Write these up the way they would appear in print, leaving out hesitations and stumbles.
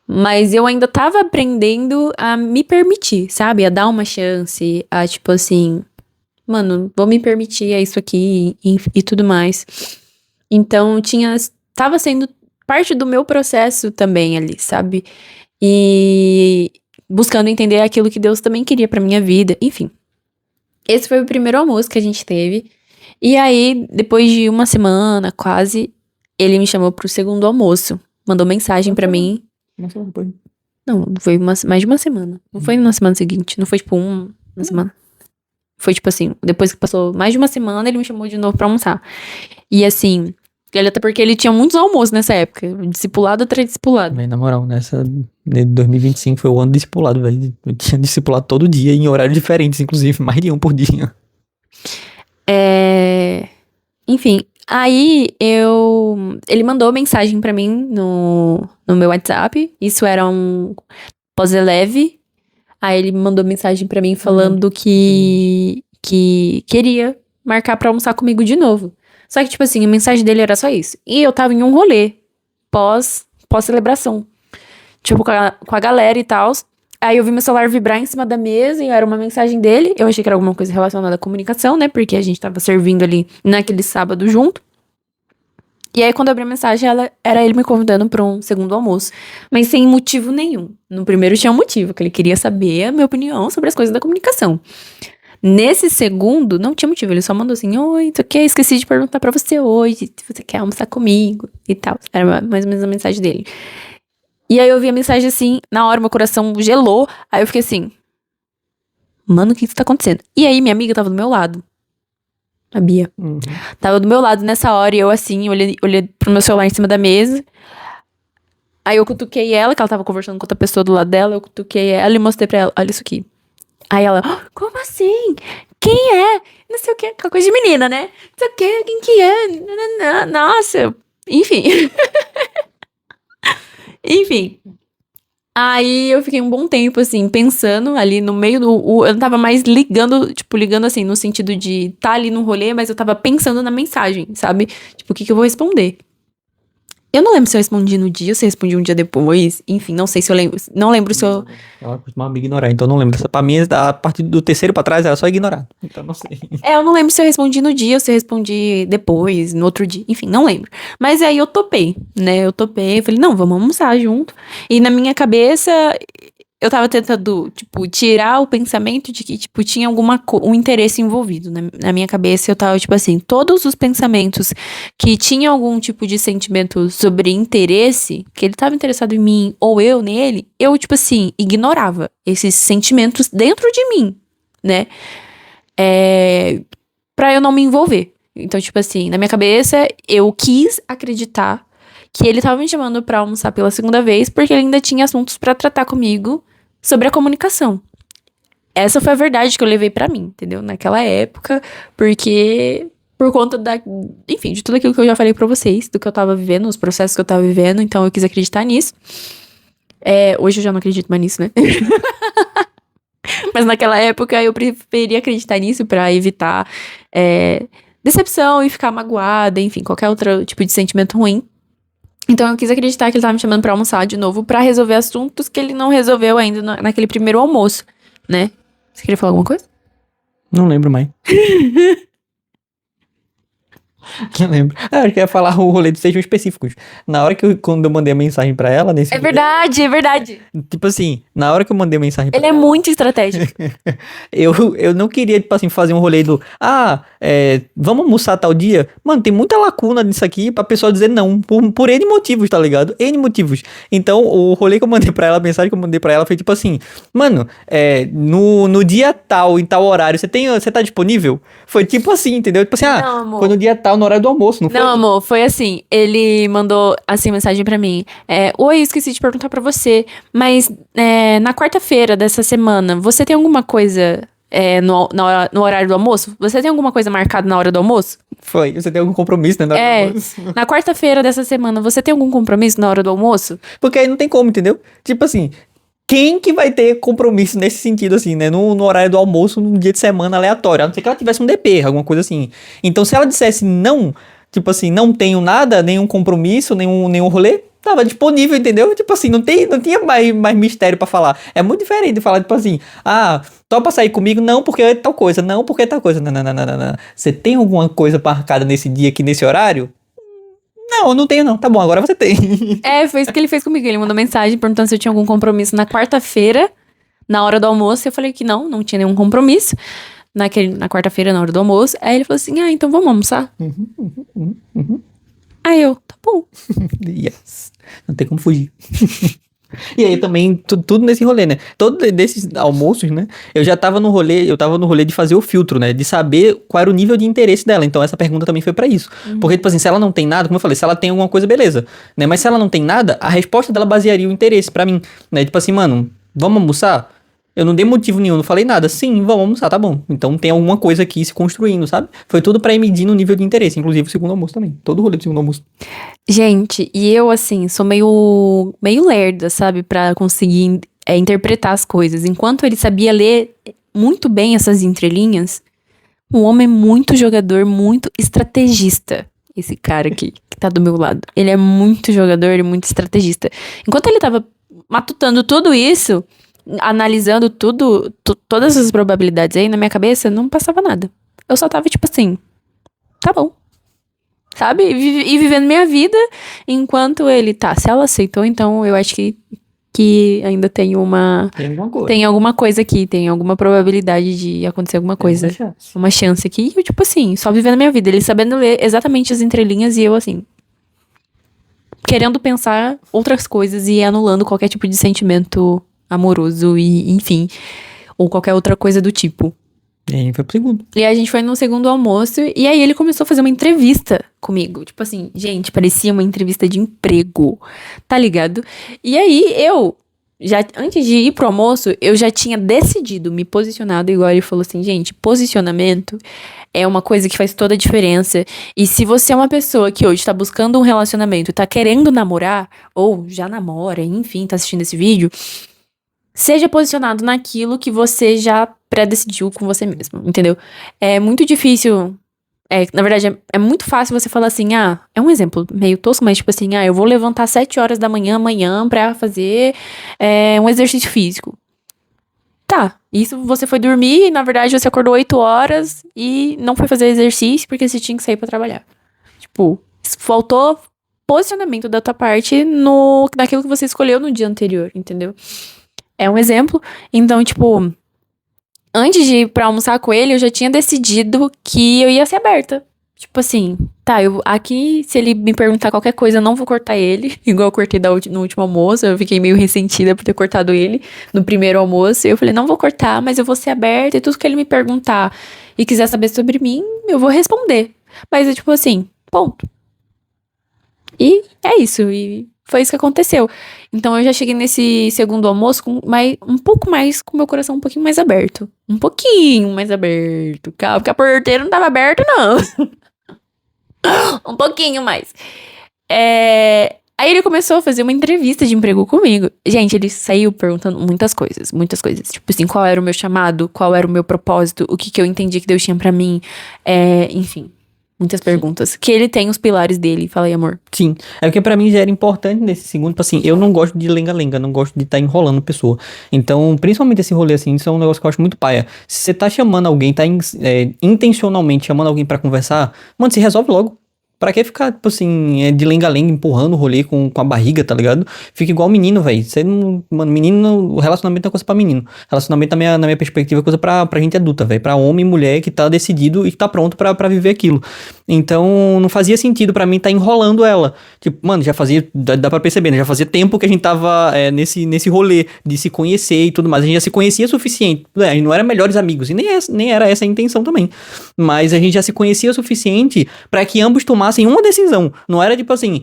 Mas eu ainda tava aprendendo a me permitir, sabe? A dar uma chance, a tipo assim, mano, vou me permitir, é isso aqui e tudo mais. Então tava sendo parte do meu processo também ali, sabe? E buscando entender aquilo que Deus também queria pra minha vida, enfim. Esse foi o primeiro almoço que a gente teve. E aí, depois de uma semana, quase, ele me chamou pro segundo almoço. Mandou mensagem pra mim. Uma semana depois. Não, foi mais de uma semana. Não foi na semana seguinte. Não foi, tipo, uma semana. Foi, tipo assim, depois que passou mais de uma semana, ele me chamou de novo pra almoçar. E assim, até porque ele tinha muitos almoços nessa época. Discipulado atrás de discipulado. Bem, na moral, de 2025 foi o ano discipulado, velho. Eu tinha discipulado todo dia, em horários diferentes, inclusive, mais de um por dia. Enfim, aí ele mandou mensagem pra mim no meu WhatsApp. Isso era um pós-eleve. Aí ele mandou mensagem pra mim falando que queria marcar pra almoçar comigo de novo. Só que, tipo assim, a mensagem dele era só isso. E eu tava em um rolê pós-celebração. Tipo, com a galera e tal. Aí eu vi meu celular vibrar em cima da mesa e era uma mensagem dele. Eu achei que era alguma coisa relacionada à comunicação, né? Porque a gente tava servindo ali naquele sábado junto. E aí, quando eu abri a mensagem, era ele me convidando pra um segundo almoço. Mas sem motivo nenhum. No primeiro tinha um motivo, que ele queria saber a minha opinião sobre as coisas da comunicação. Nesse segundo, não tinha motivo. Ele só mandou assim, oi, tu quer? Esqueci de perguntar pra você hoje, se você quer almoçar comigo e tal. Era mais ou menos a mensagem dele. E aí eu vi a mensagem assim, na hora meu coração gelou. Aí eu fiquei assim, mano, o que tá acontecendo? E aí minha amiga tava do meu lado. A Bia. Tava do meu lado nessa hora e eu assim, olhei pro meu celular em cima da mesa. Aí eu cutuquei ela, que ela tava conversando com outra pessoa do lado dela. Eu cutuquei ela e mostrei pra ela, olha isso aqui. Aí ela, como assim? Quem é? Não sei o que, aquela coisa de menina, né? Não sei o que, quem que é? Nossa, enfim. Enfim. Aí eu fiquei um bom tempo, assim, pensando ali no meio eu não tava mais ligando assim, no sentido de tá ali no rolê, mas eu tava pensando na mensagem, sabe? Tipo, o que eu vou responder? Eu não lembro se eu respondi no dia ou se eu respondi um dia depois. Enfim, não sei se eu lembro. Não lembro se eu. Ela costumava me ignorar, então eu não lembro. Pra mim, a partir do terceiro pra trás era só ignorar. Então não sei. Eu não lembro se eu respondi no dia ou se eu respondi depois, no outro dia. Enfim, não lembro. Mas aí eu topei, né? Eu falei, não, vamos almoçar junto. E na minha cabeça, eu tava tentando, tipo, tirar o pensamento de que, tipo, tinha um interesse envolvido. Na minha cabeça, eu tava, tipo assim, todos os pensamentos que tinham algum tipo de sentimento sobre interesse, que ele tava interessado em mim ou eu nele, eu, tipo assim, ignorava esses sentimentos dentro de mim, né? Pra eu não me envolver. Então, tipo assim, na minha cabeça, eu quis acreditar que ele tava me chamando pra almoçar pela segunda vez porque ele ainda tinha assuntos pra tratar comigo sobre a comunicação. Essa foi a verdade que eu levei pra mim, entendeu? Naquela época, porque por conta enfim, de tudo aquilo que eu já falei pra vocês, do que eu tava vivendo, os processos que eu tava vivendo, então eu quis acreditar nisso. Hoje eu já não acredito mais nisso, né? Mas naquela época eu preferia acreditar nisso pra evitar decepção e ficar magoada, enfim, qualquer outro tipo de sentimento ruim. Então eu quis acreditar que ele tava me chamando pra almoçar de novo pra resolver assuntos que ele não resolveu ainda naquele primeiro almoço, né? Você queria falar alguma coisa? Não lembro mais. Não lembro. Acho que ia falar o rolê de sejam específicos. Na hora quando eu mandei a mensagem pra ela, nesse É rolê, verdade, é verdade. tipo assim, na hora que eu mandei a mensagem pra Ele é ela, muito estratégico. eu não queria, tipo assim, fazer um rolê vamos almoçar tal dia. Mano, tem muita lacuna nisso aqui pra pessoa dizer não, por N motivos, tá ligado? N motivos. Então, o rolê que eu mandei pra ela, a mensagem que eu mandei pra ela foi tipo assim, mano, no dia tal, em tal horário, você tá disponível? Foi tipo assim, entendeu? Tipo assim, Não, amor. foi no dia tal, no horário do almoço, não foi? Não, amor, foi assim. Ele mandou, assim, mensagem pra mim. Oi, esqueci de perguntar pra você, mas na quarta-feira dessa semana, você tem alguma coisa no horário do almoço? Você tem alguma coisa marcada na hora do almoço? Foi, você tem algum compromisso, né? Na hora do almoço? Na quarta-feira dessa semana, você tem algum compromisso na hora do almoço? Porque aí não tem como, entendeu? Tipo assim, quem que vai ter compromisso nesse sentido, assim, né? No horário do almoço, num dia de semana aleatório. A não ser que ela tivesse um DP, alguma coisa assim. Então, se ela dissesse não, tipo assim, não tenho nada, nenhum compromisso, nenhum rolê, tava disponível, entendeu? Tipo assim, não tinha mais mistério pra falar. É muito diferente de falar, tipo assim, topa sair comigo? Não, porque é tal coisa. Não, porque é tal coisa. Não, não, não, não, não, não. Você tem alguma coisa marcada nesse dia aqui, nesse horário? Não, eu não tenho não. Tá bom, agora você tem. Foi isso que ele fez comigo. Ele mandou mensagem perguntando se eu tinha algum compromisso na quarta-feira, na hora do almoço. Eu falei que não tinha nenhum compromisso. Na quarta-feira, na hora do almoço. Aí ele falou assim, então vamos almoçar. Aí eu, tá bom. Yes. Não tem como fugir. E aí também, tudo nesse rolê, né? Todos desses almoços, né? Eu tava no rolê de fazer o filtro, né? De saber qual era o nível de interesse dela. Então essa pergunta também foi pra isso. Porque, tipo assim, se ela não tem nada, como eu falei, se ela tem alguma coisa, beleza. Né? Mas se ela não tem nada, a resposta dela basearia o interesse pra mim. Né? Tipo assim, mano, vamos almoçar? Eu não dei motivo nenhum, não falei nada. Sim, vamos almoçar, tá bom. Então tem alguma coisa aqui se construindo, sabe? Foi tudo pra ir medindo o nível de interesse. Inclusive o segundo almoço também. Todo o rolê do segundo almoço. Gente, e eu, assim, sou meio lerda, sabe? Pra conseguir interpretar as coisas. Enquanto ele sabia ler muito bem essas entrelinhas, um homem muito jogador, muito estrategista. Esse cara aqui, que tá do meu lado. Ele é muito jogador e muito estrategista. Enquanto ele tava matutando tudo isso, analisando todas essas probabilidades aí na minha cabeça, não passava nada. Eu só tava tipo assim, tá bom. Sabe? E vivendo minha vida enquanto ele se ela aceitou, então eu acho que ainda tem tem alguma coisa aqui, tem alguma probabilidade de acontecer alguma coisa. Uma chance aqui. E eu, tipo assim, só vivendo minha vida. Ele sabendo ler exatamente as entrelinhas e eu, assim, querendo pensar outras coisas e anulando qualquer tipo de sentimento amoroso e, enfim, ou qualquer outra coisa do tipo. E aí foi pro segundo. E aí a gente foi no segundo almoço e aí ele começou a fazer uma entrevista comigo. Tipo assim, gente, parecia uma entrevista de emprego, tá ligado? E aí antes de ir pro almoço, eu já tinha decidido, me posicionado, igual ele falou assim, gente, posicionamento é uma coisa que faz toda a diferença. E se você é uma pessoa que hoje tá buscando um relacionamento e tá querendo namorar, ou já namora, enfim, tá assistindo esse vídeo, seja posicionado naquilo que você já pré-decidiu com você mesmo, entendeu? É muito difícil, na verdade, é muito fácil você falar assim, é um exemplo meio tosco, mas tipo assim, eu vou levantar às 7 horas da manhã amanhã pra fazer um exercício físico. Tá, isso você foi dormir e na verdade você acordou 8 horas e não foi fazer exercício porque você tinha que sair pra trabalhar. Tipo, faltou posicionamento da tua parte naquilo que você escolheu no dia anterior, entendeu? É um exemplo. Então, tipo, antes de ir pra almoçar com ele, eu já tinha decidido que eu ia ser aberta. Tipo assim, aqui, se ele me perguntar qualquer coisa, eu não vou cortar ele. Igual eu cortei no último almoço. Eu fiquei meio ressentida por ter cortado ele no primeiro almoço. E eu falei, não vou cortar, mas eu vou ser aberta. E tudo que ele me perguntar e quiser saber sobre mim, eu vou responder. Mas é tipo assim, ponto. E é isso. E foi isso que aconteceu. Então eu já cheguei nesse segundo almoço com um pouco mais, com meu coração um pouquinho mais aberto. Um pouquinho mais aberto. Calma, porque a porteira não tava aberta, não. Um pouquinho mais. Aí ele começou a fazer uma entrevista de emprego comigo. Gente, ele saiu perguntando muitas coisas, muitas coisas. Tipo assim, qual era o meu chamado, qual era o meu propósito, o que eu entendi que Deus tinha pra mim. Enfim. Muitas perguntas. Que ele tem os pilares dele. Fala aí, amor. Sim. É porque pra mim já era importante nesse segundo, tipo assim, eu não gosto de lenga-lenga, não gosto de estar enrolando pessoa. Então, principalmente esse rolê assim, isso é um negócio que eu acho muito paia. Se você tá chamando alguém, intencionalmente chamando alguém pra conversar, mano, se resolve logo. Pra que ficar, tipo assim, de lenga-lenga, empurrando o rolê com a barriga, tá ligado? Fica igual menino, velho. Você não. Mano, menino. O relacionamento é coisa pra menino. Relacionamento, na minha perspectiva, é coisa pra gente adulta, velho. Pra homem e mulher que tá decidido e que tá pronto pra viver aquilo. Então, não fazia sentido pra mim tá enrolando ela. Tipo, mano, já fazia. Dá pra perceber, né? Já fazia tempo que a gente tava nesse rolê de se conhecer e tudo mais. A gente já se conhecia o suficiente. A gente não era melhores amigos. E nem era essa a intenção também. Mas a gente já se conhecia o suficiente pra que ambos tomassem uma decisão. Não era tipo assim,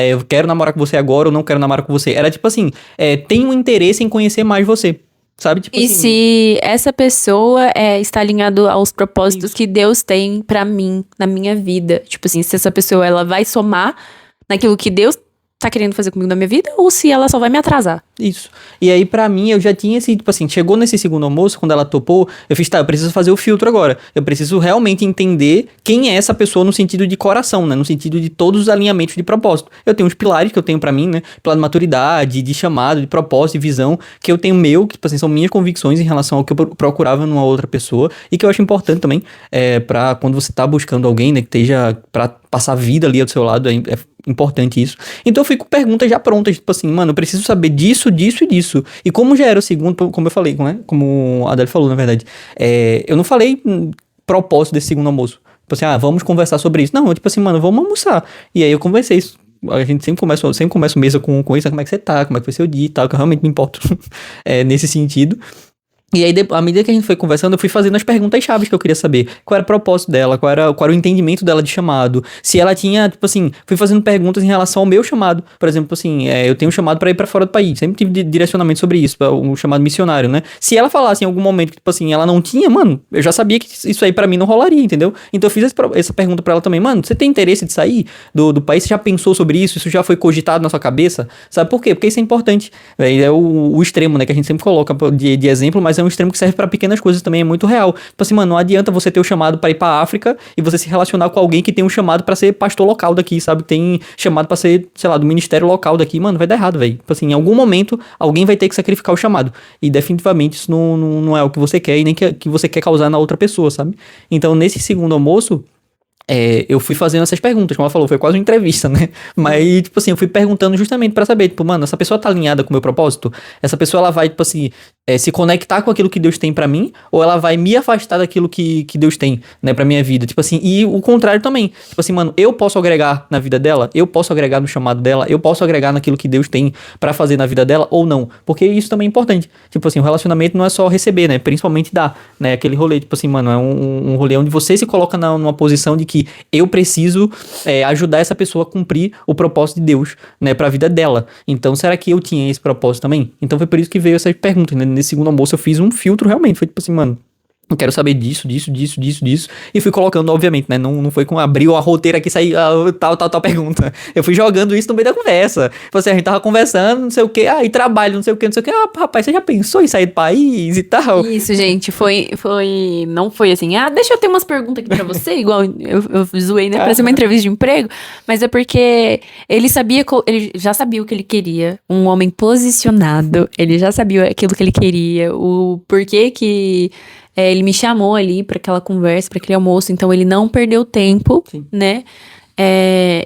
eu quero namorar com você agora ou não quero namorar com você. Era tipo assim, tenho um interesse em conhecer mais você. Sabe? Tipo e assim, se essa pessoa está alinhado aos propósitos que Deus tem pra mim, na minha vida. Tipo assim, se essa pessoa ela vai somar naquilo que Deus tá querendo fazer comigo na minha vida ou se ela só vai me atrasar. Isso. E aí, pra mim, eu já tinha esse, tipo assim, chegou nesse segundo almoço, quando ela topou, eu fiz, tá, eu preciso fazer o filtro agora. Eu preciso realmente entender quem é essa pessoa no sentido de coração, né? No sentido de todos os alinhamentos de propósito. Eu tenho os pilares que eu tenho pra mim, né? Pilar de maturidade, de chamado, de propósito, de visão, que eu tenho meu, que, tipo assim, são minhas convicções em relação ao que eu procurava numa outra pessoa e que eu acho importante também, pra quando você tá buscando alguém, né, que esteja pra passar a vida ali ao seu lado, é importante isso. Então eu fico com perguntas já prontas, tipo assim, mano, eu preciso saber disso, disso e disso. E como já era o segundo, como eu falei, né? Como a Adele falou, na verdade, eu não falei propósito desse segundo almoço. Tipo assim, vamos conversar sobre isso. Não, tipo assim, mano, vamos almoçar. E aí eu conversei isso. A gente sempre começa o mesa com isso, como é que você tá, como é que foi seu dia e tal, que eu realmente me importo nesse sentido. E aí, à medida que a gente foi conversando, eu fui fazendo as perguntas chaves que eu queria saber. Qual era o propósito dela, qual era o entendimento dela de chamado. Se ela tinha, tipo assim, fui fazendo perguntas em relação ao meu chamado. Por exemplo, assim, eu tenho um chamado pra ir pra fora do país. Sempre tive direcionamento sobre isso, um chamado missionário, né? Se ela falasse em algum momento que, tipo assim, ela não tinha, mano, eu já sabia que isso aí pra mim não rolaria, entendeu? Então eu fiz essa pergunta pra ela também. Mano, você tem interesse de sair do país? Você já pensou sobre isso? Isso já foi cogitado na sua cabeça? Sabe por quê? Porque isso é importante. É o extremo, né? Que a gente sempre coloca de exemplo, mas é um extremo que serve pra pequenas coisas também, é muito real. Tipo assim, mano, não adianta você ter o chamado pra ir pra África e você se relacionar com alguém que tem um chamado pra ser pastor local daqui, sabe? Tem chamado pra ser, sei lá, do ministério local daqui. Mano, vai dar errado, velho. Tipo assim, em algum momento, alguém vai ter que sacrificar o chamado. E definitivamente isso não é o que você quer e nem que você quer causar na outra pessoa, sabe? Então, nesse segundo almoço, eu fui fazendo essas perguntas, como ela falou, foi quase uma entrevista, né? Mas, tipo assim, eu fui perguntando justamente pra saber, tipo, mano, essa pessoa tá alinhada com o meu propósito? Essa pessoa, ela vai, tipo assim, se conectar com aquilo que Deus tem pra mim? Ou ela vai me afastar daquilo que Deus tem, né, pra minha vida? Tipo assim, e o contrário também. Tipo assim, mano, eu posso agregar na vida dela? Eu posso agregar no chamado dela? Eu posso agregar naquilo que Deus tem pra fazer na vida dela ou não? Porque isso também é importante. Tipo assim, o relacionamento não é só receber, né? Principalmente dar, né? Aquele rolê, tipo assim, mano, é um rolê onde você se coloca numa posição de que eu preciso ajudar essa pessoa a cumprir o propósito de Deus, né, pra vida dela. Então, será que eu tinha esse propósito também? Então, foi por isso que veio essas perguntas, né? Nesse segundo almoço, eu fiz um filtro realmente. Foi tipo assim, mano, eu quero saber disso. E fui colocando, obviamente, né? Não foi com abriu a roteira aqui e sair tal pergunta. Eu fui jogando isso no meio da conversa. Tipo assim, a gente tava conversando, não sei o que, e trabalho, não sei o que. Rapaz, você já pensou em sair do país e tal? Isso, gente, não foi assim, deixa eu ter umas perguntas aqui pra você, igual eu zoei, né, pra ser uma entrevista de emprego, mas é porque ele já sabia o que ele queria, um homem posicionado, ele já sabia aquilo que ele queria, o porquê que ele me chamou ali pra aquela conversa, pra aquele almoço, então ele não perdeu tempo, Sim. né?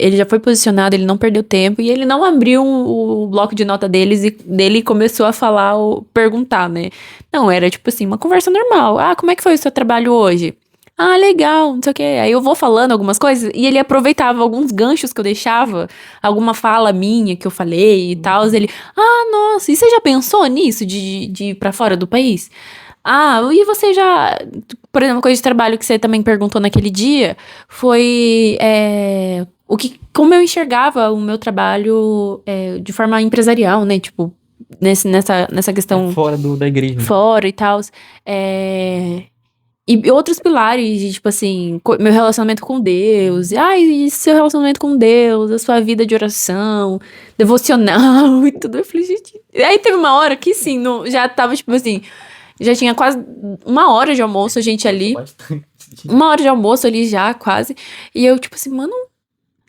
Ele já foi posicionado, ele não perdeu tempo e ele não abriu o bloco de nota dele começou a falar, perguntar, né? Não, era tipo assim, uma conversa normal. Como é que foi o seu trabalho hoje? Legal, não sei o quê. Aí eu vou falando algumas coisas e ele aproveitava alguns ganchos que eu deixava, alguma fala minha que eu falei e tal. Ele, nossa, e você já pensou nisso de ir pra fora do país? E você já... Por exemplo, uma coisa de trabalho que você também perguntou naquele dia foi como eu enxergava o meu trabalho de forma empresarial, né? Tipo, nessa questão... Fora da igreja. Fora e tal. E outros pilares de, tipo assim, meu relacionamento com Deus. E seu relacionamento com Deus, a sua vida de oração, devocional e tudo. Eu falei, gente... Aí teve uma hora que, sim, já tava, tipo assim... Já tinha quase 1 hora de almoço, a gente ali. 1 hora de almoço ali já, quase. E eu, tipo assim, mano,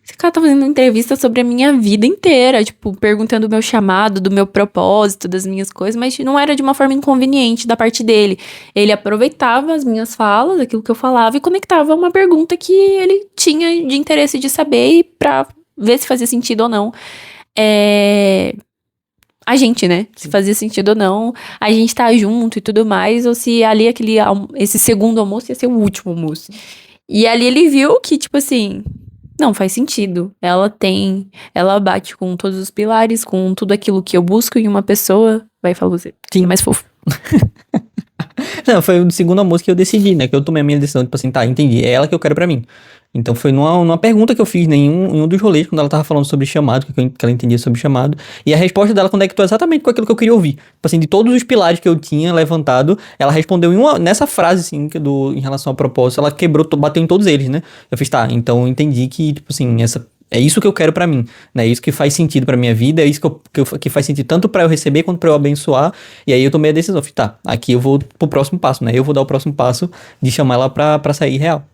esse cara tá fazendo uma entrevista sobre a minha vida inteira. Tipo, perguntando do meu chamado, do meu propósito, das minhas coisas. Mas não era de uma forma inconveniente da parte dele. Ele aproveitava as minhas falas, aquilo que eu falava, e conectava uma pergunta que ele tinha de interesse de saber e pra ver se fazia sentido ou não. A gente, né? Se fazia sentido ou não, a gente tá junto e tudo mais, ou se ali esse segundo almoço ia ser o último almoço. E ali ele viu que, tipo assim, não, faz sentido. Ela bate com todos os pilares, com tudo aquilo que eu busco em uma pessoa. Vai falar você. Sim, mais fofo. Não, foi o segundo almoço que eu decidi, né? Que eu tomei a minha decisão, tipo assim, tá, entendi. É ela que eu quero pra mim. Então foi numa pergunta que eu fiz, né, em um dos rolês, quando ela tava falando sobre chamado, que ela entendia sobre chamado. E a resposta dela conectou exatamente com aquilo que eu queria ouvir. Tipo assim, de todos os pilares que eu tinha levantado, ela respondeu nessa frase, assim, em relação ao propósito, ela bateu em todos eles, né? Eu fiz, tá, então eu entendi que, tipo assim, É isso que eu quero pra mim, né? É isso que faz sentido pra minha vida, é isso que faz sentido tanto pra eu receber quanto pra eu abençoar. E aí eu tomei a decisão, falei, tá, aqui eu vou pro próximo passo, né? Eu vou dar o próximo passo de chamar ela pra sair real.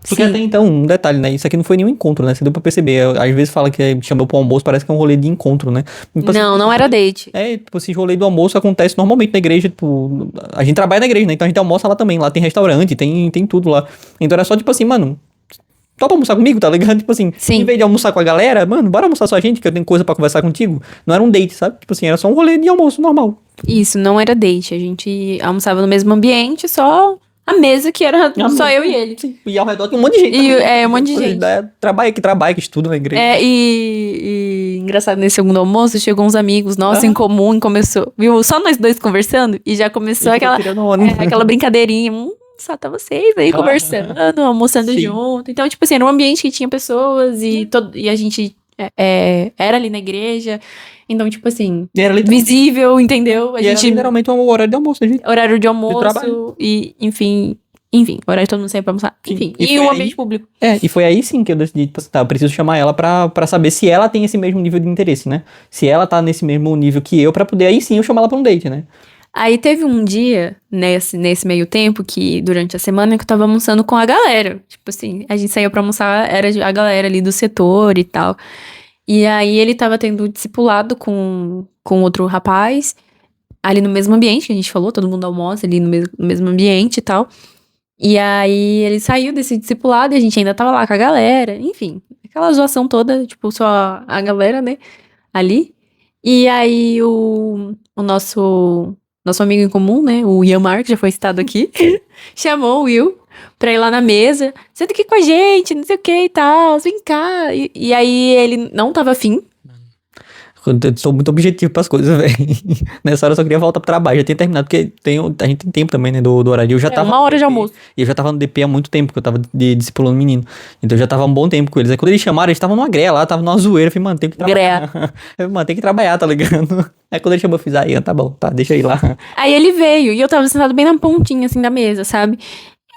Porque Sim. até então, um detalhe, né? Isso aqui não foi nenhum encontro, né? Você deu pra perceber. Às vezes fala que chamou pro almoço, parece que é um rolê de encontro, né? Tipo assim, Não era date. tipo, esse rolê do almoço acontece normalmente na igreja, tipo, a gente trabalha na igreja, né? Então a gente almoça lá também, lá tem restaurante, tem tudo lá. Então era só, tipo assim, mano, topa almoçar comigo, tá ligado? Tipo assim, Sim. em vez de almoçar com a galera, mano, bora almoçar só a gente, que eu tenho coisa pra conversar contigo. Não era um date, sabe? Tipo assim, era só um rolê de almoço normal. Isso, não era date. A gente almoçava no mesmo ambiente, só a mesa que era só eu e ele. Sim. E ao redor tem um monte de gente. E, também. um monte de gente. Trabalha, que estuda na igreja. E engraçado, nesse segundo almoço, chegou uns amigos nossos Ah. em comum e começou, viu? Só nós dois conversando e já começou E ficou aquela, tirando onda. aquela brincadeirinha. Só tá vocês aí conversando, almoçando Sim. junto. Então, tipo assim, era um ambiente que tinha pessoas e a gente era ali na igreja. Então, tipo assim, E era visível, entendeu? A E era gente, literalmente um horário de almoço, né, gente? horário de trabalho. almoço e, enfim, horário de todo mundo sair pra almoçar. Sim. Enfim, E e foi o aí- ambiente público. E foi aí sim que eu decidi, tipo, tá, eu preciso chamar ela pra saber se ela tem esse mesmo nível de interesse, né? Se ela tá nesse mesmo nível que eu, pra poder aí sim eu chamar ela pra um date, né? Aí teve um dia, nesse meio tempo, que durante a semana que eu tava almoçando com a galera. Tipo assim, a gente saiu pra almoçar, era a galera ali do setor e tal. E aí ele tava tendo discipulado com outro rapaz, ali no mesmo ambiente que a gente falou, todo mundo almoça ali no mesmo ambiente e tal. E aí ele saiu desse discipulado e a gente ainda tava lá com a galera, enfim, aquela zoação toda, tipo, só a galera, né, ali. E aí o nosso amigo em comum, né, o Ian Mark, já foi citado aqui, chamou o Will pra ir lá na mesa, senta aqui com a gente, não sei o que e tal, vem cá. E aí ele não tava afim. Eu sou muito objetivo pras coisas, velho. Nessa hora eu só queria voltar pro trabalho. Já tinha terminado, porque a gente tem tempo também, né, do horário. Eu já tava 1 hora no de DP, almoço. E eu já tava no DP há muito tempo, que eu tava discipulando menino. Então eu já tava há um bom tempo com eles. Aí quando eles chamaram, eles estavam numa greia lá, tava numa zoeira. Eu falei, mano, tem que trabalhar. Eu falei, mano, tem que trabalhar, tá ligado? Aí quando ele chamou, eu fiz, aí, tá bom, tá, deixa eu ir lá. Aí ele veio e eu tava sentado bem na pontinha, assim, da mesa, sabe?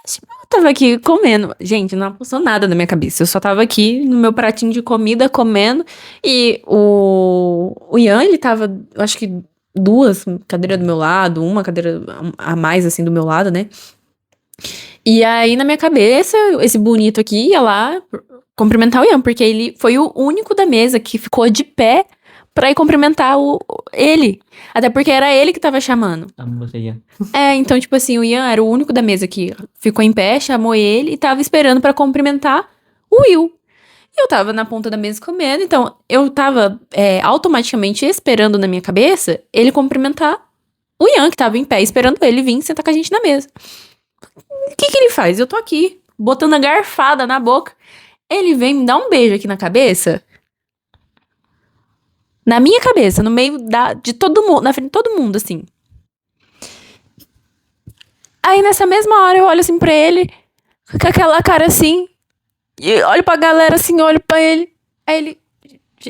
Eu tava aqui comendo. Gente, não passou nada na minha cabeça. Eu só tava aqui no meu pratinho de comida, comendo. E o Ian, ele tava, eu acho que 2 cadeiras do meu lado, uma cadeira a mais, assim, do meu lado, né? E aí, na minha cabeça, esse bonito aqui ia lá cumprimentar o Ian, porque ele foi o único da mesa que ficou de pé pra ir cumprimentar ele. Até porque era ele que tava chamando. Então, tipo assim, o Ian era o único da mesa que ficou em pé, chamou ele e tava esperando pra cumprimentar o Will. E eu tava na ponta da mesa comendo, então eu tava automaticamente esperando na minha cabeça ele cumprimentar o Ian, que tava em pé, esperando ele vir sentar com a gente na mesa. O que ele faz? Eu tô aqui, botando a garfada na boca. Ele vem me dar um beijo aqui na cabeça. Na minha cabeça, no meio de todo mundo, na frente de todo mundo, assim. Aí, nessa mesma hora, eu olho assim pra ele, com aquela cara assim, e olho pra galera assim, olho pra ele. Aí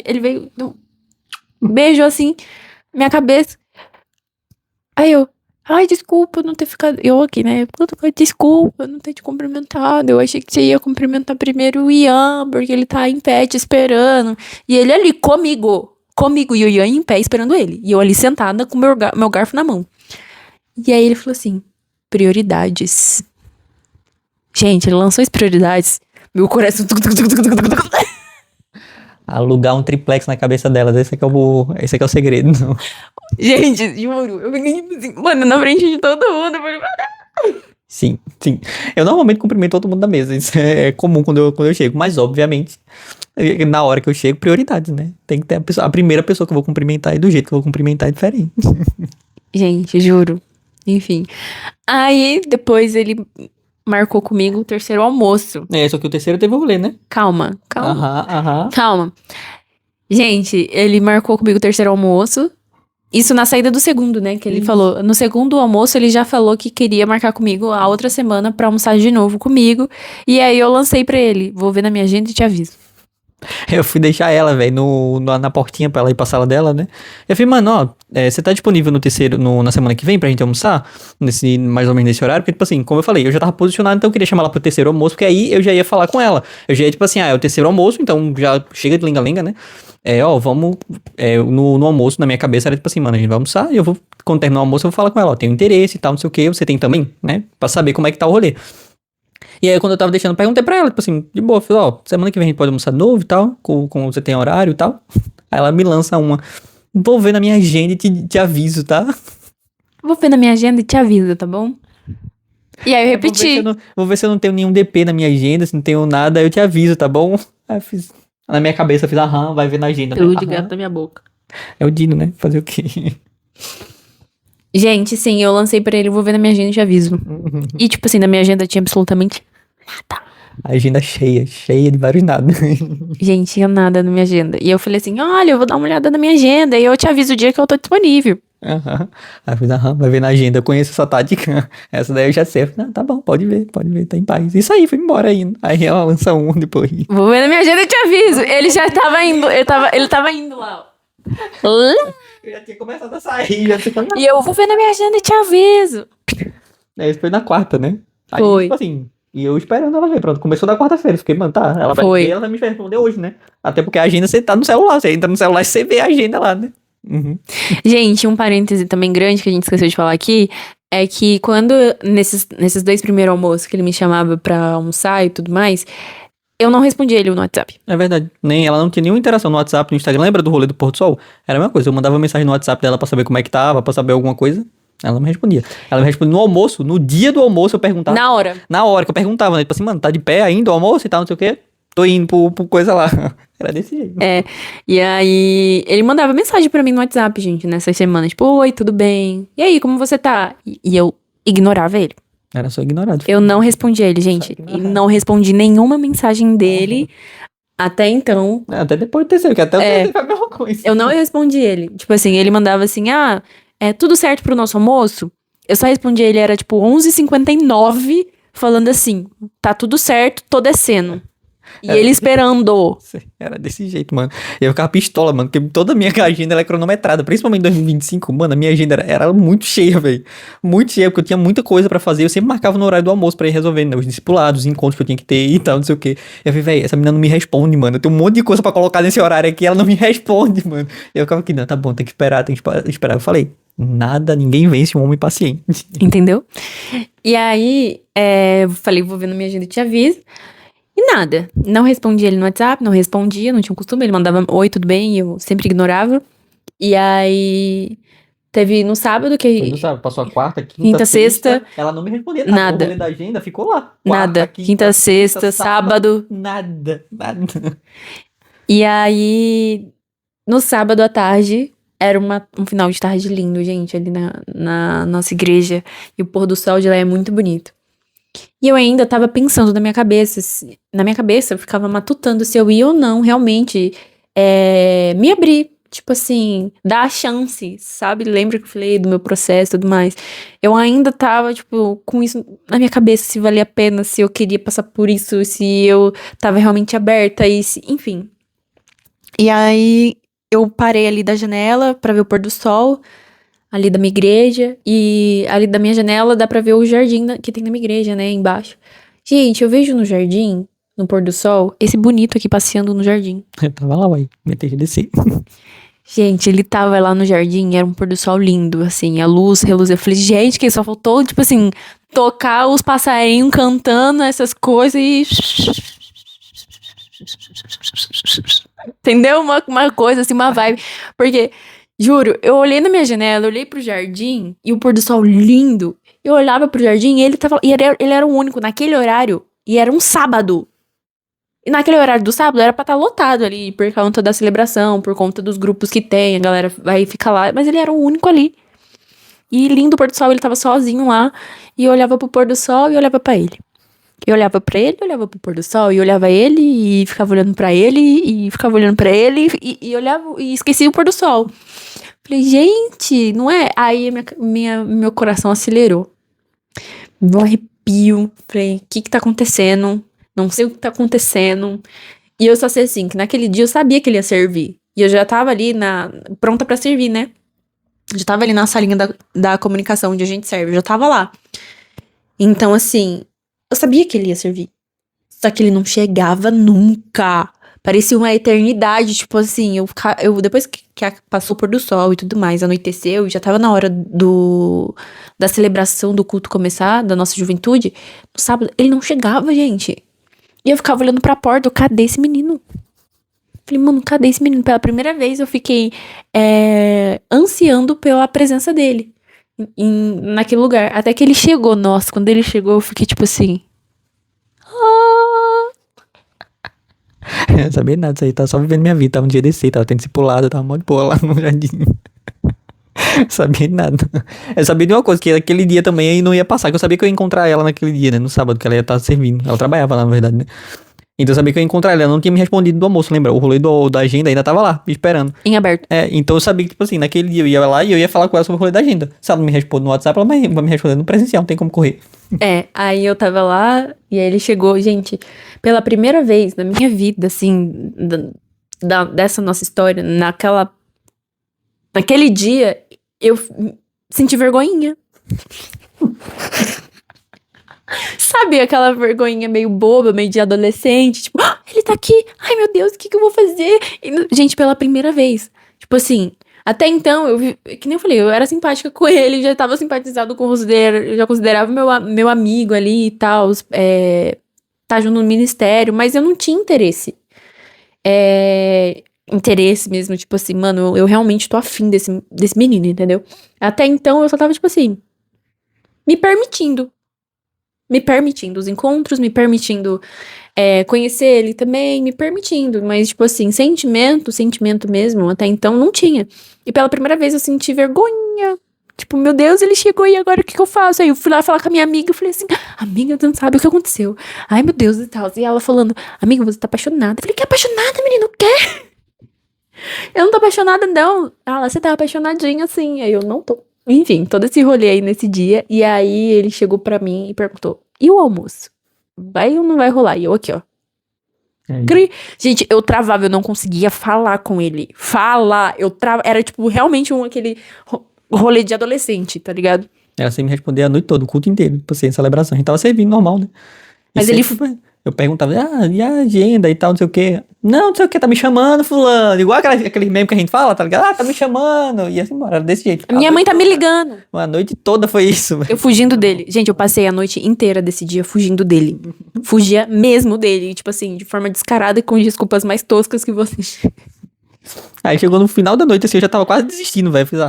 ele veio, deu um beijo assim, minha cabeça. Aí eu, ai, desculpa não ter ficado, eu aqui, né, desculpa não ter te cumprimentado, eu achei que você ia cumprimentar primeiro o Ian, porque ele tá em pé te esperando. E ele ali, comigo, e o Ian em pé esperando ele. E eu ali sentada com meu garfo na mão. E aí ele falou assim, prioridades. Gente, ele lançou as prioridades. Meu coração... Alugar um triplex na cabeça delas, esse é o segredo. Não. Gente, juro, eu fiquei tipo assim, mano, na frente de todo mundo. Eu falei, Sim. Eu normalmente cumprimento todo mundo da mesa. Isso é comum quando eu chego. Mas, obviamente, na hora que eu chego, prioridades, né? Tem que ter a primeira pessoa que eu vou cumprimentar e do jeito que eu vou cumprimentar é diferente. gente, juro. Enfim. Aí, depois ele marcou comigo o terceiro almoço. Só que o terceiro teve o rolê, né? Calma. Aham. Calma. Gente, ele marcou comigo o terceiro almoço. Isso na saída do segundo, né? Que ele falou. No segundo almoço, ele já falou que queria marcar comigo a outra semana pra almoçar de novo comigo. E aí eu lancei pra ele. Vou ver na minha agenda e te aviso. Eu fui deixar ela, velho, na portinha pra ela ir pra sala dela, né? Eu falei, mano, ó, você tá disponível na semana que vem pra gente almoçar? Mais ou menos nesse horário? Porque, tipo assim, como eu falei, eu já tava posicionado, então eu queria chamar ela pro terceiro almoço, porque aí eu já ia falar com ela. Eu já ia, tipo assim, é o terceiro almoço, então já chega de lenga-lenga, né? Vamos, no almoço, na minha cabeça era tipo assim, mano, a gente vai almoçar e quando terminar o almoço, eu vou falar com ela, ó, tenho interesse e tal, não sei o que, você tem também, né? Pra saber como é que tá o rolê. E aí, quando eu tava deixando, perguntei pra ela, tipo assim, de boa, falei, ó, semana que vem a gente pode almoçar de novo e tal, com você tem horário e tal. Aí ela me lança vou ver na minha agenda e te aviso, tá? Vou ver na minha agenda e te aviso, tá bom? E aí eu repeti. Vou ver se eu não tenho nenhum DP na minha agenda, se não tenho nada, aí eu te aviso, tá bom? Aí eu fiz, na minha cabeça eu fiz, aham, vai ver na agenda. Tudo de gato na minha boca. É o Dino, né? Fazer o quê? Gente, sim, eu lancei pra ele, vou ver na minha agenda e te aviso. E, tipo assim, na minha agenda tinha absolutamente nada. A agenda cheia de vários nada. Gente, tinha nada na minha agenda. E eu falei assim, olha, eu vou dar uma olhada na minha agenda e eu te aviso o dia que eu tô disponível. Aham. Aí eu fiz, aham, vai ver na agenda. Eu conheço essa tática. Essa daí eu já sei. Eu falei, não, tá bom, pode ver, tá em paz. Isso aí, fui embora ainda. Aí ela lança depois. Vou ver na minha agenda e te aviso. Ele já tava indo, ele tava indo lá, ó. Eu já tinha começado a sair, já tinha... E eu vou ver na minha agenda e te aviso. Isso foi na quarta, né? Aí, Foi. tipo assim, e eu esperando ela ver. Pronto, começou na quarta-feira. Fiquei, mano, tá. Ela vai Foi. ver, ela vai me responder hoje, né? Até porque a agenda você tá no celular. Você entra no celular e você vê a agenda lá, né? Uhum. Gente, um parêntese também grande que a gente esqueceu de falar aqui é que quando, nesses 2 primeiros almoços que ele me chamava pra almoçar e tudo mais, eu não respondia ele no WhatsApp. É verdade. Ela não tinha nenhuma interação no WhatsApp, no Instagram. Lembra do rolê do Pôr do Sol? Era a mesma coisa. Eu mandava mensagem no WhatsApp dela pra saber como é que tava, pra saber alguma coisa. Ela não me respondia. Ela me respondia no almoço. No dia do almoço eu perguntava. Na hora. Na hora que eu perguntava, né? Tipo assim, mano, tá de pé ainda o almoço e tal, não sei o quê? Tô indo pro coisa lá. Era desse jeito. E aí, ele mandava mensagem pra mim no WhatsApp, gente, nessas semanas. Tipo, oi, tudo bem? E aí, como você tá? E eu ignorava ele. Era só ignorado. Eu não respondia ele, gente. E não respondi nenhuma mensagem dele até então. Até depois do terceiro, que até o terceiro foi a mesma coisa. Eu não respondi ele. Tipo assim, ele mandava assim, é tudo certo pro nosso almoço? Eu só respondi ele, era tipo 11h59, falando assim, tá tudo certo, tô descendo. E ele esperando. Era desse jeito, mano. E eu ficava pistola, mano, porque toda a minha agenda ela é cronometrada, principalmente em 2025, mano, a minha agenda era muito cheia, velho. Muito cheia, porque eu tinha muita coisa pra fazer. Eu sempre marcava no horário do almoço pra ir resolvendo, né, os discipulados, os encontros que eu tinha que ter e tal, não sei o quê. Eu falei, velho, essa menina não me responde, mano. Eu tenho um monte de coisa pra colocar nesse horário aqui, ela não me responde, mano. E eu ficava aqui, não, tá bom, tem que esperar. Eu falei, ninguém vence um homem paciente. Entendeu? E aí, falei, vou ver na minha agenda e te aviso. E nada. Não respondia ele no WhatsApp, não respondia, não tinha um costume. Ele mandava oi, tudo bem, e eu sempre ignorava. E aí, teve no sábado que... Não sabe, passou a quarta, quinta, sexta. Ela não me respondia nada. O rolê da agenda ficou lá. Nada. Quinta, sexta, sábado. Nada. E aí, no sábado à tarde, era um final de tarde lindo, gente, ali na nossa igreja. E o pôr do sol de lá é muito bonito. E eu ainda tava pensando na minha cabeça, eu ficava matutando se eu ia ou não realmente me abrir. Tipo assim, dar a chance, sabe? Lembra que eu falei do meu processo e tudo mais. Eu ainda tava, tipo, com isso na minha cabeça, se valia a pena, se eu queria passar por isso, se eu tava realmente aberta, enfim. E aí, eu parei ali da janela pra ver o pôr do sol, ali da minha igreja, e ali da minha janela dá pra ver o jardim que tem na minha igreja, né, embaixo. Gente, eu vejo no jardim, no pôr do sol, esse bonito aqui passeando no jardim. Eu tava lá, uai, minha TGDC. Gente, ele tava lá no jardim, era um pôr do sol lindo, assim, a luz reluzia. Eu falei, gente, que só faltou, tipo assim, tocar os passarinhos cantando essas coisas e... Entendeu? Uma coisa assim, uma vibe. Porque, juro, eu olhei na minha janela, eu olhei pro jardim e o pôr do sol lindo. Eu olhava pro jardim e ele era o único naquele horário. E era um sábado. E naquele horário do sábado era pra estar lotado ali, por conta da celebração, por conta dos grupos que tem, a galera vai ficar lá. Mas ele era o único ali. E lindo o pôr do sol, ele tava sozinho lá. E eu olhava pro pôr do sol e olhava pra ele. Eu olhava pra ele, olhava pro pôr do sol, e olhava ele, e ficava olhando pra ele, e ficava olhando pra ele, e olhava, e esquecia o pôr do sol. Falei, gente, não é? Aí meu coração acelerou. Me deu um arrepio. Falei, o que tá acontecendo? Não sei o que tá acontecendo. E eu só sei assim, que naquele dia eu sabia que ele ia servir. E eu já tava ali pronta pra servir, né? Já tava ali na salinha da comunicação onde a gente serve, eu já tava lá. Então, assim, eu sabia que ele ia servir. Só que ele não chegava nunca. Parecia uma eternidade, tipo assim, depois que passou o pôr do sol e tudo mais, anoiteceu, já tava na hora da celebração do culto começar, da nossa juventude, no sábado, ele não chegava, gente. E eu ficava olhando pra porta, cadê esse menino? Falei, mano, cadê esse menino? Pela primeira vez eu fiquei ansiando pela presença dele naquele lugar. Até que ele chegou, nossa, quando ele chegou eu fiquei tipo assim... Eu não sabia nada disso aí, tava só vivendo minha vida, tava no dia desse, tava tendo discipulado, tava mó de boa lá no jardim. Sabia de nada. Eu sabia de uma coisa, que aquele dia também aí não ia passar, que eu sabia que eu ia encontrar ela naquele dia, né, no sábado, que ela ia estar servindo. Ela trabalhava lá, na verdade, né. Então eu sabia que eu ia encontrar ela, ela não tinha me respondido do almoço, lembra? O rolê da agenda ainda tava lá, me esperando. Em aberto. Então eu sabia que, tipo assim, naquele dia eu ia lá e eu ia falar com ela sobre o rolê da agenda. Se ela não me responde no WhatsApp, ela vai me responder no presencial, não tem como correr. Aí eu tava lá e aí ele chegou, gente, pela primeira vez na minha vida, assim, dessa nossa história, naquele dia, eu senti vergonhinha. Sabe aquela vergonhinha meio boba, meio de adolescente, tipo, ele tá aqui, ai meu Deus, o que eu vou fazer? Gente, pela primeira vez, tipo assim, até então, que nem eu falei, eu era simpática com ele, já tava simpatizado com o rosto dele, eu já considerava meu amigo ali e tal, tá junto no ministério, mas eu não tinha interesse. Interesse mesmo, tipo assim, mano, eu realmente tô afim desse menino, entendeu? Até então, eu só tava, tipo assim, me permitindo os encontros, me permitindo conhecer ele também, me permitindo, mas tipo assim, sentimento mesmo, até então não tinha. E pela primeira vez eu senti vergonha, tipo, meu Deus, ele chegou e agora o que eu faço? Aí eu fui lá falar com a minha amiga, eu falei assim, amiga, tu não sabe o que aconteceu, ai meu Deus e tal, e ela falando, amiga, você tá apaixonada? Eu falei, que apaixonada, menino, o quê? Eu não tô apaixonada não. Ela, você tá apaixonadinha sim, aí eu não tô. Enfim, todo esse rolê aí nesse dia. E aí ele chegou pra mim e perguntou: e o almoço? Vai ou não vai rolar? E eu aqui, ó. Gente, eu travava, eu não conseguia falar com ele. Era tipo realmente aquele rolê de adolescente, tá ligado? Ela sempre me respondia a noite toda, o culto inteiro, tipo assim, celebração. A gente tava servindo normal, né? Mas Eu perguntava, e a agenda e tal, não sei o quê. Não sei o que, tá me chamando, fulano. Igual aquele meme que a gente fala, tá ligado? Tá me chamando. E assim, embora, era desse jeito. Minha mãe tá me ligando. A noite toda foi isso. Eu fugindo dele. Gente, eu passei a noite inteira desse dia fugindo dele. Fugia mesmo dele. Tipo assim, de forma descarada e com desculpas mais toscas que vocês. Aí chegou no final da noite, assim, eu já tava quase desistindo, velho. Fiz,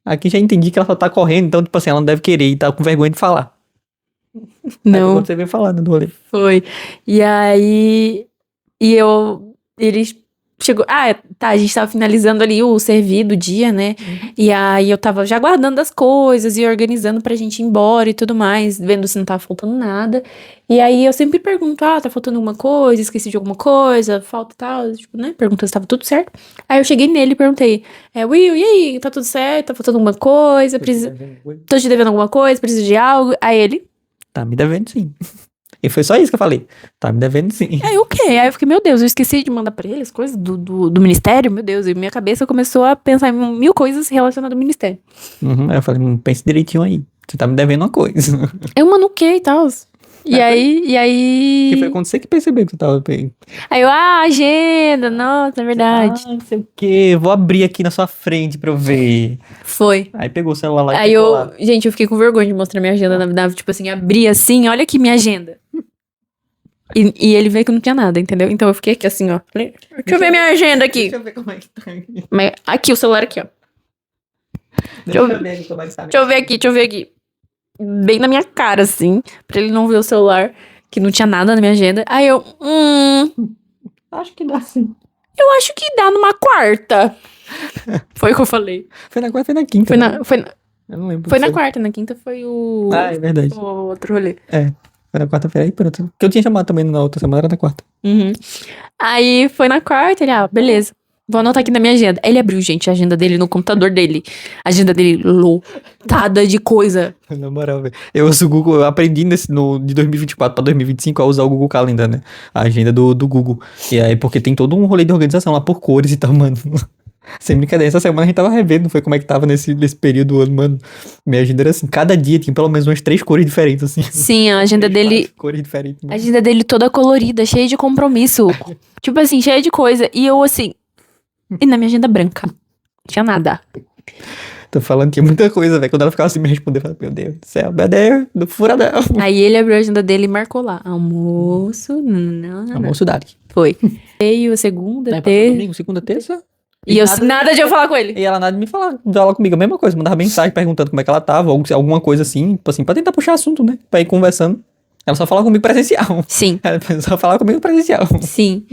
aqui já entendi que ela só tá correndo, então, tipo assim, ela não deve querer e tá com vergonha de falar. Não. Quando você veio falando do rolê. Foi. E aí. Ele chegou. Tá, a gente tava finalizando ali o servir do dia, né? E aí eu tava já guardando as coisas e organizando pra gente ir embora e tudo mais, vendo se não tava faltando nada. E aí eu sempre pergunto: tá faltando alguma coisa? Esqueci de alguma coisa? Falta tal? Tipo, né? Perguntando se tava tudo certo. Aí eu cheguei nele e perguntei: Will, e aí? Tá tudo certo? Tá faltando alguma coisa? Tô te devendo alguma coisa? Preciso de algo? Aí ele. Tá me devendo sim. E foi só isso que eu falei. Tá me devendo sim. Aí o quê? Aí eu fiquei, meu Deus, eu esqueci de mandar pra ele as coisas do ministério, meu Deus. E minha cabeça começou a pensar em 1000 coisas relacionadas ao ministério. Aí eu falei, pense direitinho aí. Você tá me devendo uma coisa. Eu manuquei e tal. E aí... Que foi quando você que percebeu que você tava bem. Aí eu, agenda, nossa, é verdade. Não sei o quê, vou abrir aqui na sua frente pra eu ver. Foi. Aí pegou o celular lá e Aí ficou lá. Gente, eu fiquei com vergonha de mostrar minha agenda, na verdade. Tipo assim, abri assim, olha aqui minha agenda. E ele veio que não tinha nada, entendeu? Então eu fiquei aqui assim, ó. Falei, deixa eu ver minha agenda aqui. Deixa eu ver como é que tá aqui. Mas aqui, o celular aqui, ó. Deixa eu ver como é que tá. Deixa eu ver aqui. Bem na minha cara, assim. Pra ele não ver o celular, que não tinha nada na minha agenda. Aí eu, Acho que dá sim. eu acho que dá numa quarta. Foi o que eu falei. Foi na quarta e na quinta. Eu não lembro. Foi na quarta, na quinta foi o... é verdade. O outro rolê. Foi na quarta-feira aí, pronto. Que eu tinha chamado também na outra semana, era na quarta. Aí foi na quarta, ele, beleza. Vou anotar aqui na minha agenda. Ele abriu, gente, a agenda dele no computador dele. A agenda dele lotada de coisa. Na moral, velho. Eu uso o Google, eu aprendi de 2024 pra 2025 a usar o Google Calendar, né? A agenda do Google. E aí, porque tem todo um rolê de organização lá por cores e tal, mano. Sem brincadeira, essa semana a gente tava revendo, não foi como é que tava nesse período do ano, mano. Minha agenda era assim, cada dia tinha pelo menos umas 3 cores diferentes, assim. Sim, a agenda 3, dele. 4 cores diferentes. A agenda dele toda colorida, cheia de compromisso. Tipo assim, cheia de coisa. E eu assim. E na minha agenda branca. Não tinha nada. Tô falando que é muita coisa, velho. Quando ela ficava assim me respondendo, eu falava, meu Deus do céu, meu Deus, do furadão. Aí ele abriu a agenda dele e marcou lá. Almoço. Não. Almoço Dari. Foi. Veio segunda, Aí passou terça. domingo, segunda, terça. E eu nada de eu falar com ele. E ela nada de me falar comigo, a mesma coisa, mandava mensagem perguntando como é que ela tava, alguma coisa assim, tipo assim, pra tentar puxar assunto, né? Pra ir conversando. Ela só falava comigo presencial. Sim. Ela só falava comigo presencial. Sim.